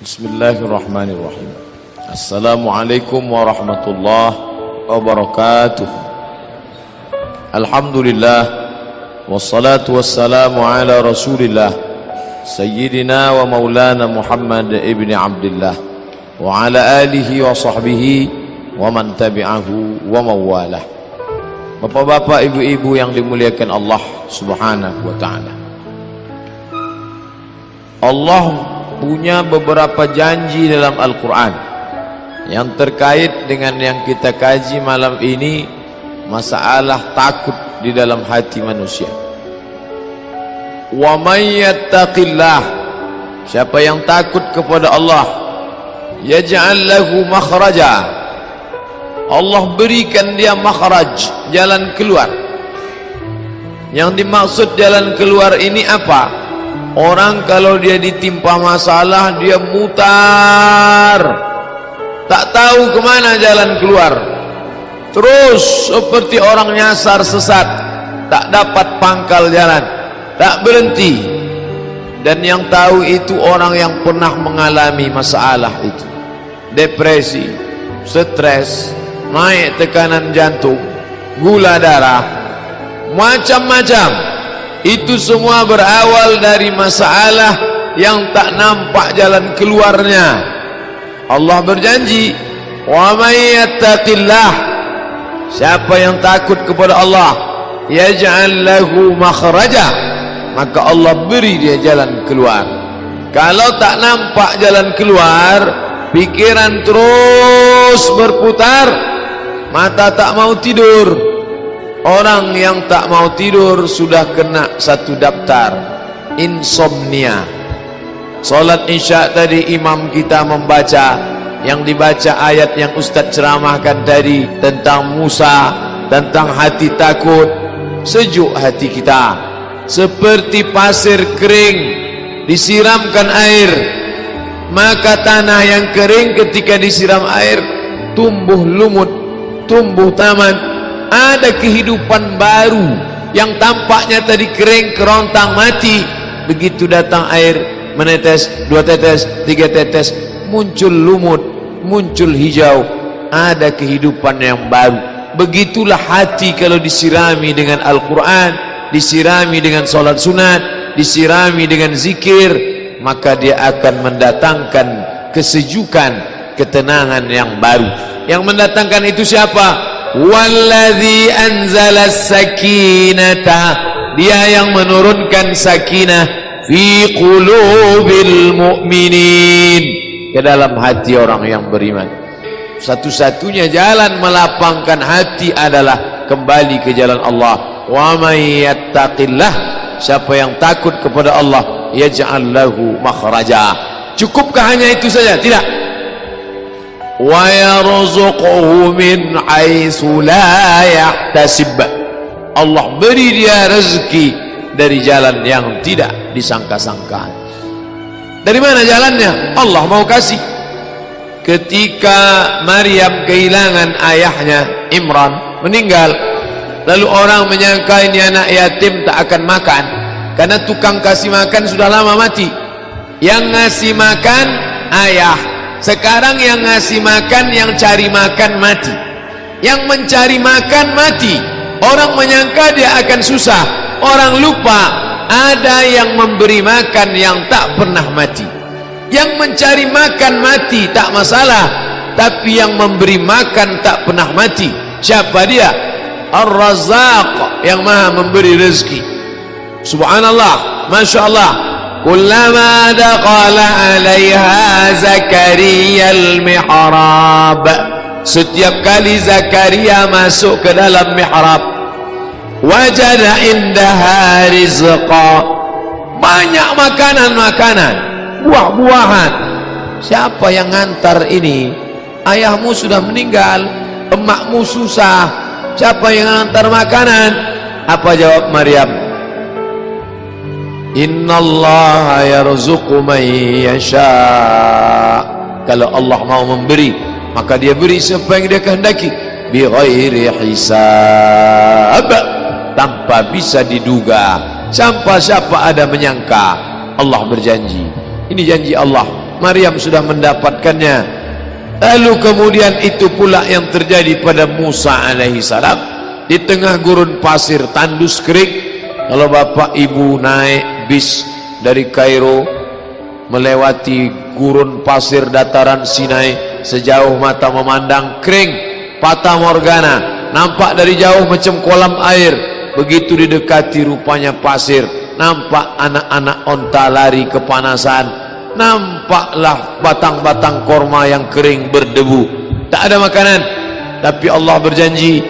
Bismillahirrahmanirrahim. Assalamualaikum warahmatullahi wabarakatuh. Alhamdulillah wassalatu wassalamu ala rasulillah Sayyidina wa maulana Muhammad ibn Abdullah wa ala alihi wa sahbihi wa man tabi'ahu wa mawalah. Bapak-bapak, ibu-ibu yang dimuliakan Allah subhanahu wa ta'ala, Allah punya beberapa janji dalam Al-Quran yang terkait dengan yang kita kaji malam ini, masalah takut di dalam hati manusia. Wa may yattaqillah, siapa yang takut kepada Allah, yaj'al lahu makhraja, Allah berikan dia makhraj, jalan keluar. Yang dimaksud jalan keluar ini apa? Orang kalau dia ditimpa masalah, dia mutar, tak tahu kemana jalan keluar, terus seperti orang nyasar sesat, tak dapat pangkal jalan, tak berhenti. Dan yang tahu itu orang yang pernah mengalami masalah itu, depresi, stres, naik tekanan jantung, gula darah, macam-macam. Itu semua berawal dari masalah yang tak nampak jalan keluarnya. Allah berjanji, wa may yattaqillah, siapa yang takut kepada Allah, yaj'al lahu makhraja, maka Allah beri dia jalan keluar. Kalau tak nampak jalan keluar, pikiran terus berputar, mata tak mau tidur. Orang yang tak mau tidur sudah kena satu daftar, insomnia. Salat isya tadi imam kita membaca, yang dibaca ayat yang Ustaz ceramahkan tadi tentang Musa, tentang hati takut. Sejuk hati kita, seperti pasir kering disiramkan air, maka tanah yang kering ketika disiram air tumbuh lumut, tumbuh taman, ada kehidupan baru. Yang tampaknya tadi kering, kerontang, mati, begitu datang air, menetes, 2 tetes, 3 tetes, muncul lumut, muncul hijau, ada kehidupan yang baru. Begitulah hati kalau disirami dengan Al-Quran, disirami dengan salat sunat, disirami dengan zikir, maka dia akan mendatangkan kesejukan, ketenangan yang baru. Yang mendatangkan itu siapa? Walladzi anzala sakinata, dia yang menurunkan sakinah fi qulubil mu'minin, ke dalam hati orang yang beriman. Satu-satunya jalan melapangkan hati adalah kembali ke jalan Allah. Wa may yattaqillah, siapa yang takut kepada Allah, yaj'al lahu makhraja. Cukupkah hanya itu saja? Tidak. Wa yarzuquhu min haitsu la yahtasib, Allah beri dia rezeki dari jalan yang tidak disangka-sangka. Dari mana jalannya? Allah mau kasih. Ketika Maryam kehilangan ayahnya, Imran meninggal, lalu orang menyangka ini anak yatim tak akan makan, karena tukang kasih makan sudah lama mati. Yang ngasih makan ayah, sekarang yang ngasih makan, yang cari makan mati. Yang mencari makan mati. Orang menyangka dia akan susah, orang lupa ada yang memberi makan yang tak pernah mati. Yang mencari makan mati tak masalah, tapi yang memberi makan tak pernah mati, siapa dia? Ar-Razzaq, yang maha memberi rezeki. Subhanallah, Masya Allah. Kullama daqala alaiha Zakaria al-mihrab, setiap kali Zakaria masuk ke dalam mihrab, wajada indaha rizqa, banyak makanan-makanan, buah-buahan. Siapa yang ngantar ini? Ayahmu sudah meninggal, emakmu susah, siapa yang ngantar makanan? Apa jawab Maryam? Innallaha yarzuqu man yasha, kalau Allah mau memberi, maka dia beri siapa yang dia kehendaki, bi ghairi hisab, tanpa bisa diduga. Siapa ada menyangka. Allah berjanji, ini janji Allah. Maryam sudah mendapatkannya. Lalu kemudian itu pula yang terjadi pada Musa alaihi salam di tengah gurun pasir tandus kering. Kalau bapak ibu naik bis dari Kairo melewati gurun pasir dataran Sinai, sejauh mata memandang kering, fata morgana, nampak dari jauh macam kolam air. Begitu didekati rupanya pasir, nampak anak-anak onta lari kepanasan, nampaklah batang-batang korma yang kering berdebu. Tak ada makanan, tapi Allah berjanji,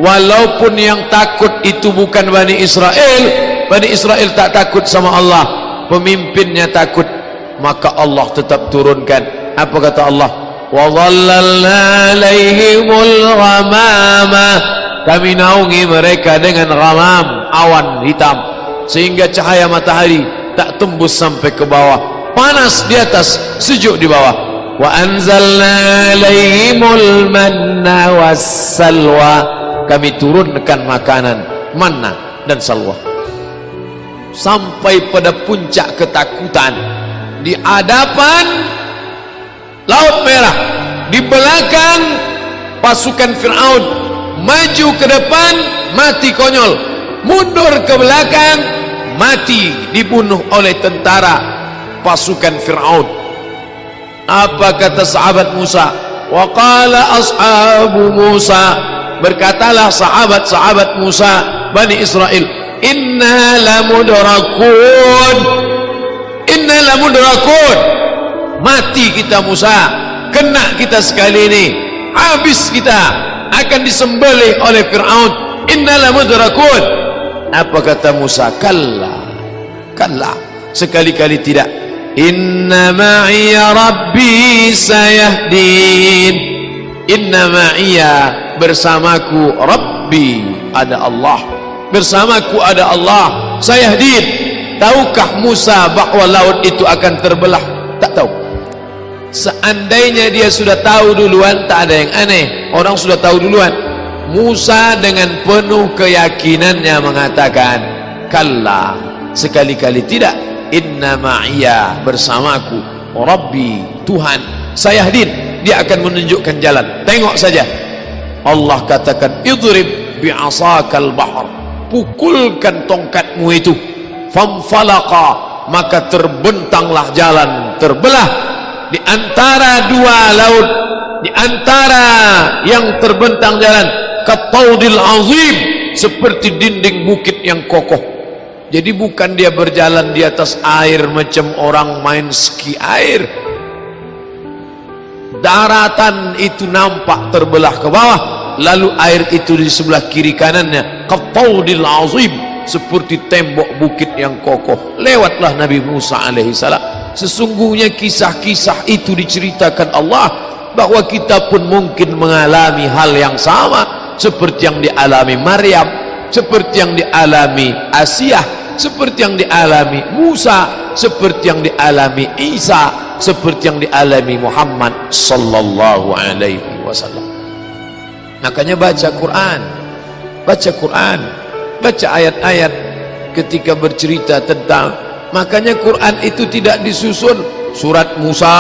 walaupun yang takut itu bukan Bani Israel tak takut sama Allah, pemimpinnya takut, maka Allah tetap turunkan. Apa kata Allah? Wa dhallalna alaihimul ghamama, kami naungi mereka dengan ghamam, awan hitam, sehingga cahaya matahari tak tembus sampai ke bawah. Panas di atas, sejuk di bawah. Wa anzalna alaihimul manna wassalwa, kami turunkan makanan manna dan salwa. Sampai pada puncak ketakutan di hadapan Laut Merah, di belakang pasukan Fir'aun, maju ke depan mati konyol, mundur ke belakang mati dibunuh oleh tentara pasukan Fir'aun. Apa kata sahabat Musa? Wa qala ashabu Musa, berkatalah sahabat-sahabat Musa Bani Israel, inna lamudrakun, inna lamudrakun, mati kita Musa, kena kita sekali ini, habis kita, akan disembelih oleh Fir'aun. Inna lamudrakun. Apa kata Musa? Kalla, kalla, sekali-kali tidak. Inna ma'iya rabbi sayahdin, inna ma'iya, bersamaku, rabbi, ada Allah, bersamaku ada Allah, sayahdin. Tahukah Musa bahawa laut itu akan terbelah? Tak tahu. Seandainya dia sudah tahu duluan, tak ada yang aneh, orang sudah tahu duluan. Musa dengan penuh keyakinannya mengatakan, kalla, sekali-kali tidak. Inna ma'iya, bersamaku, rabbi, Tuhan, sayahdin, dia akan menunjukkan jalan. Tengok saja. Allah katakan, idrib bi'asakal bahr, pukulkan tongkatmu itu, famfalaqa, maka terbentanglah jalan, terbelah di antara dua laut, di antara yang terbentang jalan, kataudil azim, seperti dinding bukit yang kokoh. Jadi bukan dia berjalan di atas air macam orang main ski air. Daratan itu nampak terbelah ke bawah, lalu air itu di sebelah kiri kanannya, kataudil azim, seperti tembok bukit yang kokoh. Lewatlah Nabi Musa alaihi salam. Sesungguhnya kisah-kisah itu diceritakan Allah, bahwa kita pun mungkin mengalami hal yang sama, seperti yang dialami Maryam, seperti yang dialami Asiyah, seperti yang dialami Musa, seperti yang dialami Isa, seperti yang dialami Muhammad sallallahu alaihi wasallam. Makanya baca Quran, baca Quran, baca ayat-ayat ketika bercerita tentang, makanya Quran itu tidak disusun surat Musa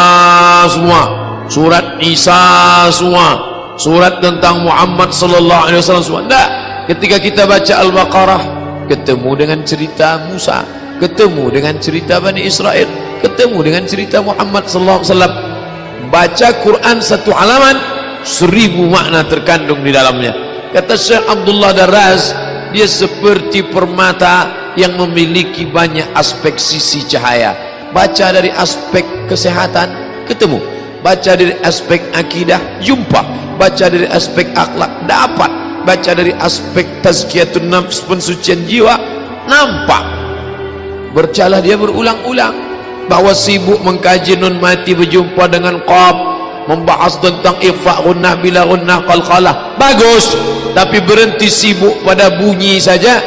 semua, surat Isa semua, surat tentang Muhammad sallallahu alaihi wasallam semua. Tidak. Ketika kita baca Al-Baqarah, ketemu dengan cerita Musa, ketemu dengan cerita Bani Israel, ketemu dengan cerita Muhammad sallallahu alaihi wasallam. Baca Quran satu halaman, 1000 makna terkandung di dalamnya. Kata Syekh Abdullah Darraz, dia seperti permata yang memiliki banyak aspek sisi cahaya. Baca dari aspek kesehatan, ketemu. Baca dari aspek akidah, jumpa. Baca dari aspek akhlak, dapat. Baca dari aspek tazkiyatun nafs, pensucian jiwa, nampak. Bercalah dia berulang-ulang bahwa sibuk mengkaji nun mati berjumpa dengan qaf, membahas tentang ifa gunnah bila gunnah qalqalah, bagus, tapi berhenti sibuk pada bunyi saja.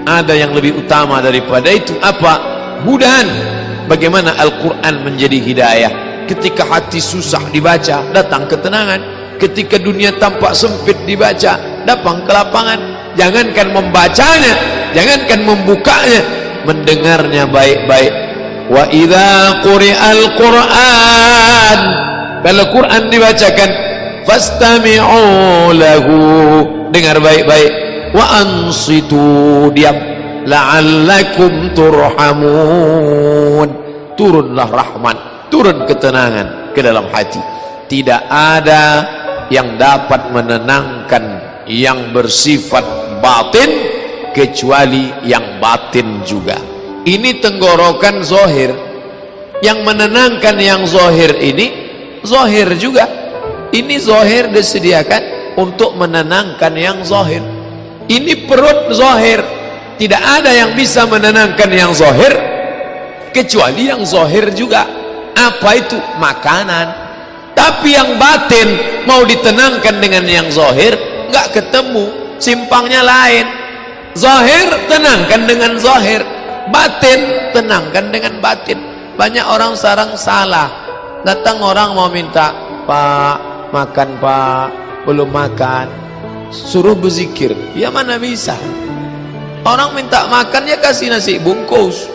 Ada yang lebih utama daripada itu. Apa? Mudahan. Bagaimana Al-Quran menjadi hidayah. Ketika hati susah dibaca, datang ketenangan. Ketika dunia tampak sempit dibaca, datang kelapangan. Jangankan membacanya, jangankan membukanya, mendengarnya baik-baik. wa idza quri'al Qur'an, kalau Quran dibacakan, fastami'u lahu, dengar baik-baik, wa ansitu, diam, la'allakum turhamun, turunlah rahmat, turun ketenangan ke dalam hati. Tidak ada yang dapat menenangkan yang bersifat batin kecuali yang batin juga. Ini tenggorokan zahir, yang menenangkan yang zahir ini zahir juga. Ini zahir disediakan untuk menenangkan yang zahir. Ini perut zahir, tidak ada yang bisa menenangkan yang zahir kecuali yang zahir juga. Apa itu? Makanan. Tapi yang batin mau ditenangkan dengan yang zahir, nggak ketemu, simpangnya lain. Zahir tenangkan dengan zahir, batin tenangkan dengan batin. Banyak orang sekarang salah. Datang orang mau minta, Pak, makan Pak, belum makan, suruh berzikir. Ya mana bisa. Orang minta makan, ya kasih nasi bungkus,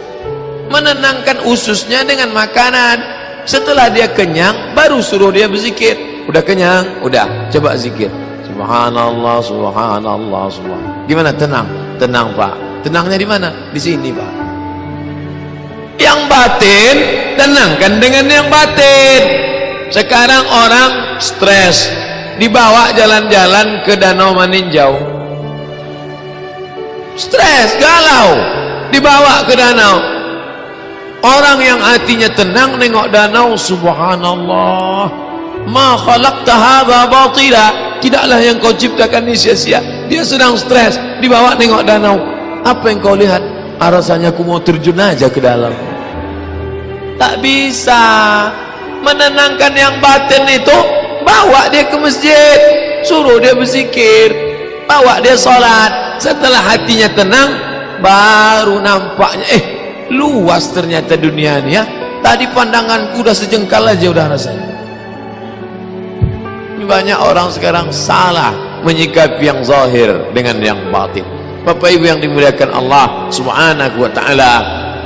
menenangkan ususnya dengan makanan. Setelah dia kenyang, baru suruh dia berzikir. Udah kenyang, udah, coba zikir. Subhanallah, subhanallah, subhanallah. Gimana? Tenang? Tenang Pak. Tenangnya di mana? Di sini Pak. Yang batin, tenangkan dengan yang batin. Sekarang orang stres, dibawa jalan-jalan ke Danau Maninjau. Stres, galau, dibawa ke danau. Orang yang hatinya tenang nengok danau, subhanallah, ma khalaqta hadza batila, tidaklah yang kau ciptakan ini sia-sia. Dia sedang stres, dibawa nengok danau. Apa yang kau lihat? Rasanya aku mau terjun aja ke dalam. Tak bisa. Menenangkan yang batin itu, bawa dia ke masjid, suruh dia berzikir, bawa dia sholat. Setelah hatinya tenang, baru nampaknya luas ternyata dunia ini ya. Tadi pandanganku udah sejengkal aja udah rasanya. Banyak orang sekarang salah menyikapi yang zahir dengan yang batin. Bapak Ibu yang dimuliakan Allah Subhanahu wa taala,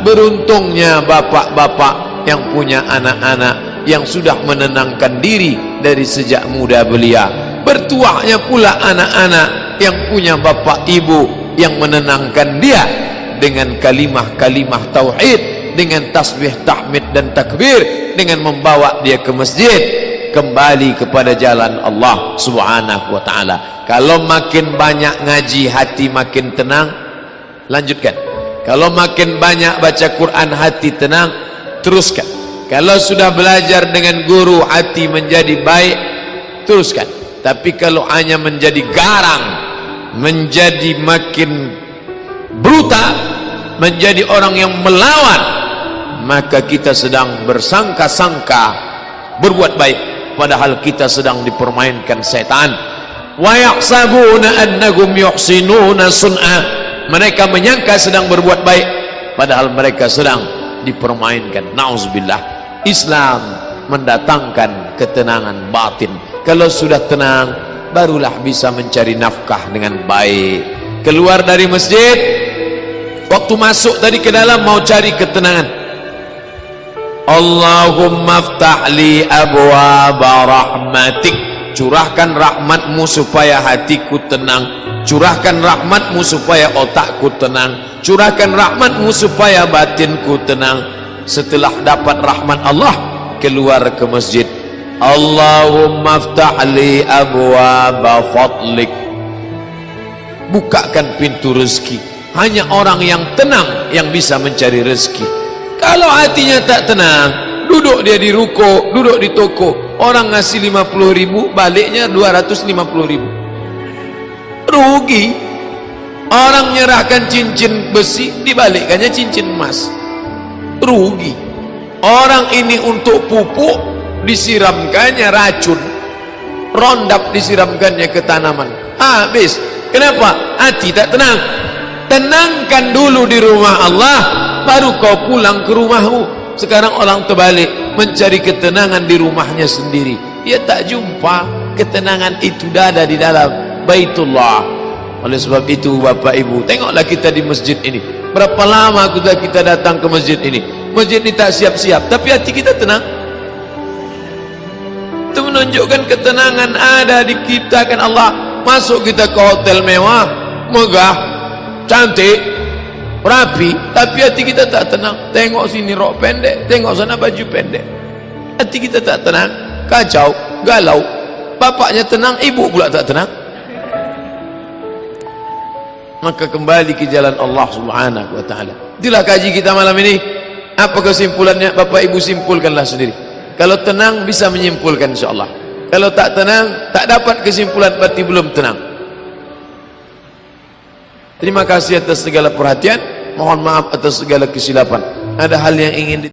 beruntungnya bapak-bapak yang punya anak-anak yang sudah menenangkan diri dari sejak muda belia. Bertuahnya pula anak-anak yang punya bapak ibu yang menenangkan dia dengan kalimah-kalimah tauhid, dengan tasbih, tahmid dan takbir, dengan membawa dia ke masjid, kembali kepada jalan Allah Subhanahu wa taala. Kalau makin banyak ngaji, hati makin tenang, lanjutkan. Kalau makin banyak baca Quran, hati tenang, teruskan. Kalau sudah belajar dengan guru, hati menjadi baik, teruskan. Tapi kalau hanya menjadi garang, menjadi makin brutal, menjadi orang yang melawan, maka kita sedang bersangka-sangka berbuat baik, padahal kita sedang dipermainkan setan. Wa yahsabuna annahum yuhsinuna sun'a, mereka menyangka sedang berbuat baik, padahal mereka sedang dipermainkan. Nauzubillah. Islam mendatangkan ketenangan batin. Kalau sudah tenang, barulah bisa mencari nafkah dengan baik. Keluar dari masjid, waktu masuk tadi ke dalam mau cari ketenangan. Allahumma aftah li abwaaba rahmatik, curahkan rahmatmu supaya hatiku tenang, curahkan rahmatmu supaya otakku tenang, curahkan rahmatmu supaya batinku tenang. Setelah dapat rahmat Allah, keluar ke masjid. Allahumma aftah li abwaaba fadlik, bukakan pintu rezeki. Hanya orang yang tenang yang bisa mencari rezeki. Kalau hatinya tak tenang, duduk dia di ruko, duduk di toko, orang ngasih 50.000, baliknya 250.000, rugi. Orang nyerahkan cincin besi, dibalikkannya cincin emas, rugi. Orang ini untuk pupuk, disiramkannya racun, rondap disiramkannya ke tanaman, habis. Kenapa? Hati tak tenang. Tenangkan dulu di rumah Allah, baru kau pulang ke rumahmu. Sekarang orang terbalik, mencari ketenangan di rumahnya sendiri. Dia tak jumpa ketenangan itu, ada di dalam Baitullah. Oleh sebab itu Bapak Ibu, tengoklah kita di masjid ini. Berapa lama kita datang ke masjid ini? masjid ni tak siap-siap, tapi hati kita tenang. Itu menunjukkan ketenangan ada di kita kan. Allah masuk kita ke hotel mewah, megah, cantik, rapi, tapi hati kita tak tenang. Tengok sini rok pendek, tengok sana baju pendek, hati kita tak tenang, kacau, galau. Bapaknya tenang, ibu pula tak tenang. Maka kembali ke jalan Allah Subhanahu wa ta'ala. Itulah kaji kita malam ini. Apa kesimpulannya? Bapak ibu simpulkanlah sendiri. Kalau tenang bisa menyimpulkan insyaAllah. Kalau tak tenang, tak dapat kesimpulan, berarti belum tenang. Terima kasih atas segala perhatian. Mohon maaf atas segala kesilapan. Ada hal yang ingin